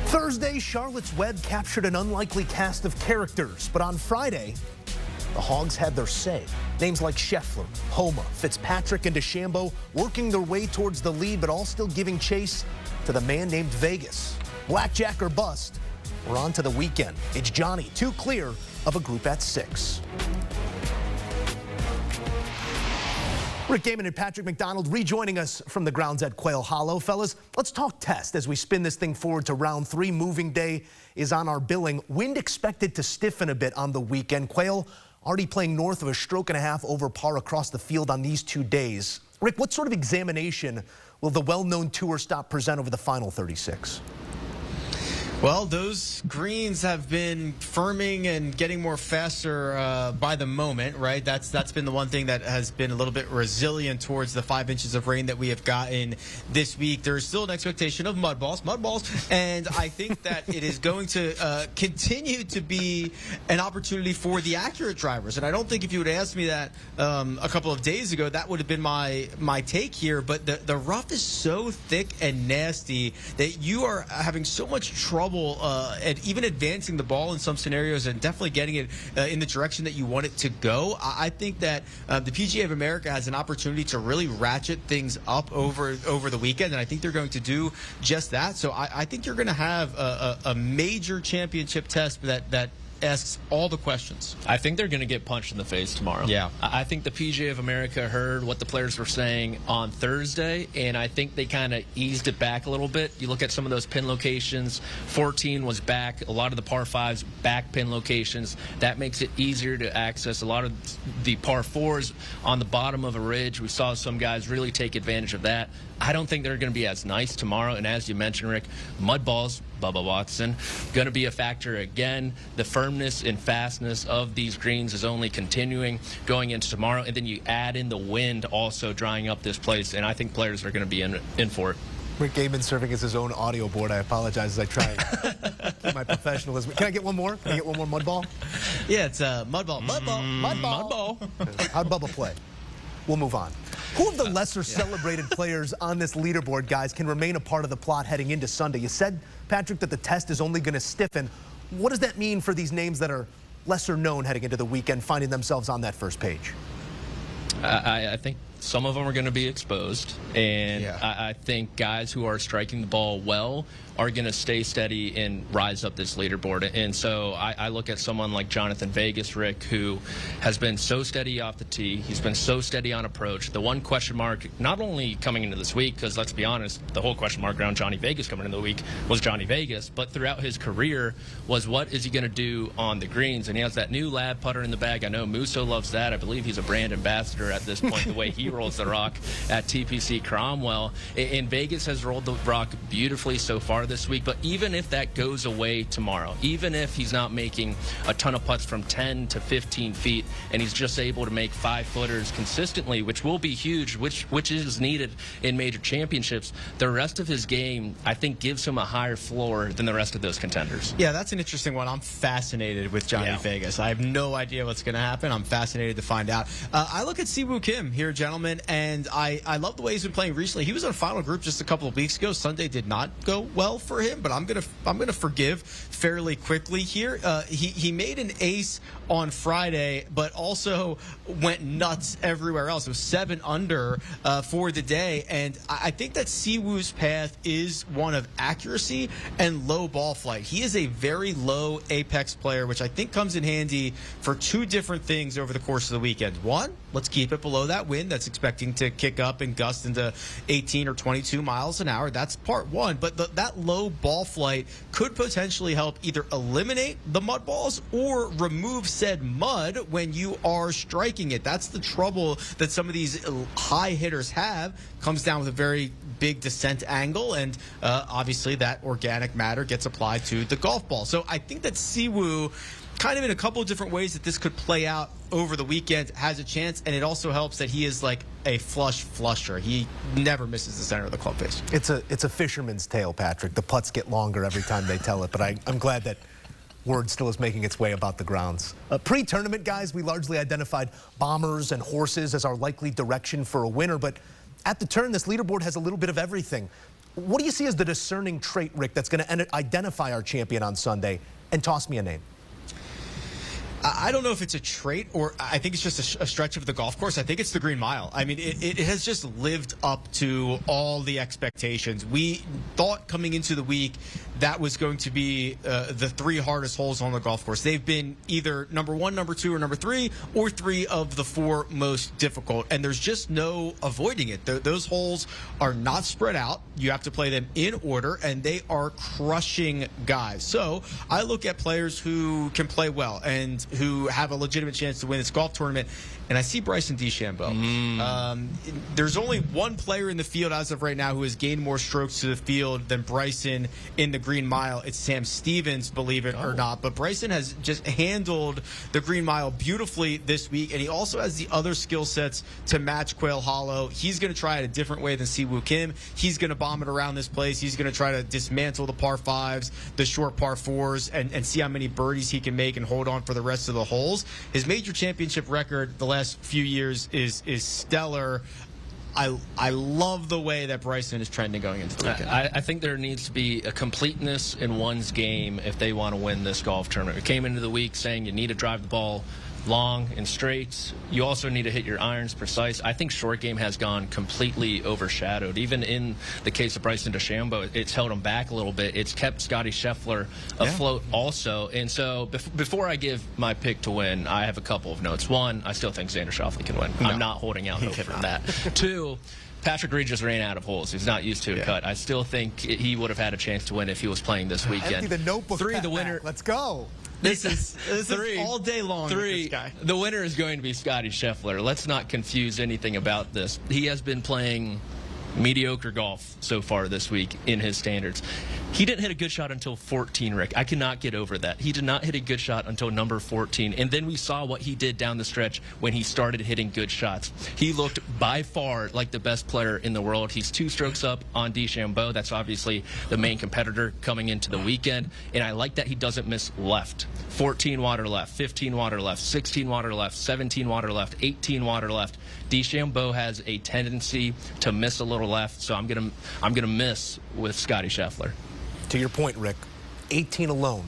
Thursday, Charlotte's Web captured an unlikely cast of characters, but on Friday, the Hogs had their say. Names like Scheffler, Homa, Fitzpatrick, and DeChambeau working their way towards the lead, but all still giving chase to the man named Vegas. Blackjack or bust, we're on to the weekend. It's Johnny, 2 clear of a group at 6. Rick Gehman and Patrick McDonald rejoining us from the grounds at Quail Hollow. Fellas, let's talk test as we spin this thing forward to round 3. Moving day is on our billing. Wind expected to stiffen a bit on the weekend. Quail already playing north of a stroke and a half over par across the field on these 2 days. Rick, what sort of examination will the well-known tour stop present over the final 36? Well, those greens have been firming and getting more faster by the moment, right? That's been the one thing that has been a little bit resilient towards the 5 inches of rain that we have gotten this week. There's still an expectation of mud balls, and I think that it is going to continue to be an opportunity for the accurate drivers. And I don't think if you would have asked me that a couple of days ago, that would have been my take here. But the rough is so thick and nasty that you are having so much trouble and even advancing the ball in some scenarios and definitely getting it in the direction that you want it to go. I think that the PGA of America has an opportunity to really ratchet things up over the weekend, and I think they're going to do just that. So I think you're going to have a major championship test that asks all the questions. I think they're going to get punched in the face tomorrow. Yeah. I think the PGA of America heard what the players were saying on Thursday, and I think they kind of eased it back a little bit. You look at some of those pin locations. 14 was back. A lot of the par 5s back pin locations. That makes it easier to access a lot of the par 4s on the bottom of a ridge. We saw some guys really take advantage of that. I don't think they're going to be as nice tomorrow. And as you mentioned, Rick, mud balls, Bubba Watson, going to be a factor again. The firmness and fastness of these greens is only continuing going into tomorrow. And then you add in the wind also drying up this place. And I think players are going to be in for it. Rick Gehman serving as his own audio board. I apologize as I try and keep my professionalism. Can I get one more? Can I get one more mud ball? Yeah, it's mud ball. Mud ball. How'd Bubba play? We'll move on. Who of the lesser celebrated players on this leaderboard, guys, can remain a part of the plot heading into Sunday? You said, Patrick, that the test is only going to stiffen. What does that mean for these names that are lesser known heading into the weekend, finding themselves on that first page? I think some of them are going to be exposed, and I think guys who are striking the ball well are going to stay steady and rise up this leaderboard. And so I look at someone like Jonathan Vegas, Rick, who has been so steady off the tee. He's been so steady on approach. The one question mark, not only coming into this week, because let's be honest, the whole question mark around Johnny Vegas coming into the week was Johnny Vegas, but throughout his career was what is he going to do on the greens? And he has that new lab putter in the bag. I know Musso loves that. I believe he's a brand ambassador at this point, the way he rolls the rock at TPC Cromwell. And Vegas has rolled the rock beautifully so far this week, but even if that goes away tomorrow, even if he's not making a ton of putts from 10 to 15 feet and he's just able to make 5-footers consistently, which will be huge, which is needed in major championships, the rest of his game, I think, gives him a higher floor than the rest of those contenders. Yeah, that's an interesting one. I'm fascinated with Johnny Vegas. I have no idea what's going to happen. I'm fascinated to find out. I look at Siwoo Kim here, gentlemen, and I love the way he's been playing recently. He was on a final group just a couple of weeks ago. Sunday did not go well for him, but I'm gonna forgive fairly quickly here. He made an ace on Friday, but also went nuts everywhere else. It was 7 under for the day, and I think that Siwoo's path is one of accuracy and low ball flight. He is a very low apex player, which I think comes in handy for 2 different things over the course of the weekend. One, let's keep it below that wind that's expecting to kick up and gust into 18 or 22 miles an hour. That's part one. But that low ball flight could potentially help either eliminate the mud balls or remove said mud when you are striking it. That's the trouble that some of these high hitters have. Comes down with a very big descent angle, and obviously that organic matter gets applied to the golf ball. So I think that Siwoo, kind of in a couple of different ways that this could play out over the weekend, has a chance, and it also helps that he is like a flusher. He never misses the center of the club face. It's a fisherman's tale, Patrick. The putts get longer every time they tell it, but I'm glad that word still is making its way about the grounds. Pre-tournament, guys, we largely identified bombers and horses as our likely direction for a winner, but at the turn, this leaderboard has a little bit of everything. What do you see as the discerning trait, Rick, that's going to identify our champion on Sunday? And toss me a name. I don't know if it's a trait or I think it's just a stretch of the golf course. I think it's the Green Mile. I mean, it has just lived up to all the expectations. We thought coming into the week that was going to be the 3 hardest holes on the golf course. They've been either number 1, number 2, or number 3, or 3 of the 4 most difficult. And there's just no avoiding it. Those holes are not spread out. You have to play them in order, and they are crushing guys. So I look at players who can play well and who have a legitimate chance to win this golf tournament, and I see Bryson DeChambeau. There's only one player in the field as of right now who has gained more strokes to the field than Bryson in the Green Mile. It's Sam Stevens, believe it or not. But Bryson has just handled the Green Mile beautifully this week, and he also has the other skill sets to match Quail Hollow. He's going to try it a different way than Siwoo Kim. He's going to bomb it around this place. He's going to try to dismantle the par 5s, the short par 4s, and see how many birdies he can make and hold on for the rest of the holes. His major championship record the last few years is stellar. I love the way that Bryson is trending going into the weekend. I think there needs to be a completeness in one's game if they want to win this golf tournament. We came into the week saying you need to drive the ball long and straight. You also need to hit your irons precise. I think short game has gone completely overshadowed. Even in the case of Bryson DeChambeau, it's held him back a little bit. It's kept Scotty Scheffler afloat also. And so before I give my pick to win, I have a couple of notes. One, I still think Xander Schauffele can win. No. I'm not holding out hope for that. 2, Patrick Reed just ran out of holes. He's not used to a cut. I still think he would have had a chance to win if he was playing this weekend. Empty the notebook. 3, the winner. Let's go. This is all day long. 3, with this guy. The winner is going to be Scotty Scheffler. Let's not confuse anything about this. He has been playing mediocre golf so far this week in his standards. He didn't hit a good shot until 14, Rick. I cannot get over that. He did not hit a good shot until number 14. And then we saw what he did down the stretch when he started hitting good shots. He looked by far like the best player in the world. He's 2 strokes up on DeChambeau. That's obviously the main competitor coming into the weekend. And I like that he doesn't miss left. 14 water left, 15 water left, 16 water left, 17 water left, 18 water left. DeChambeau has a tendency to miss a little left, so I'm gonna miss with Scotty Scheffler. To your point, Rick, 18 alone,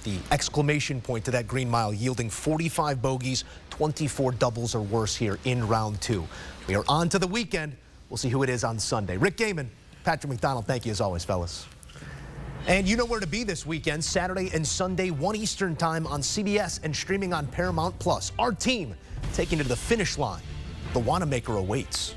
the exclamation point to that Green Mile, yielding 45 bogeys, 24 doubles or worse here in round 2. We are on to the weekend. We'll see who it is on Sunday. Rick Gehman, Patrick McDonald, thank you as always, fellas. And you know where to be this weekend, Saturday and Sunday, 1 Eastern time on CBS and streaming on Paramount+. Our team taking it to the finish line. The Wanamaker awaits.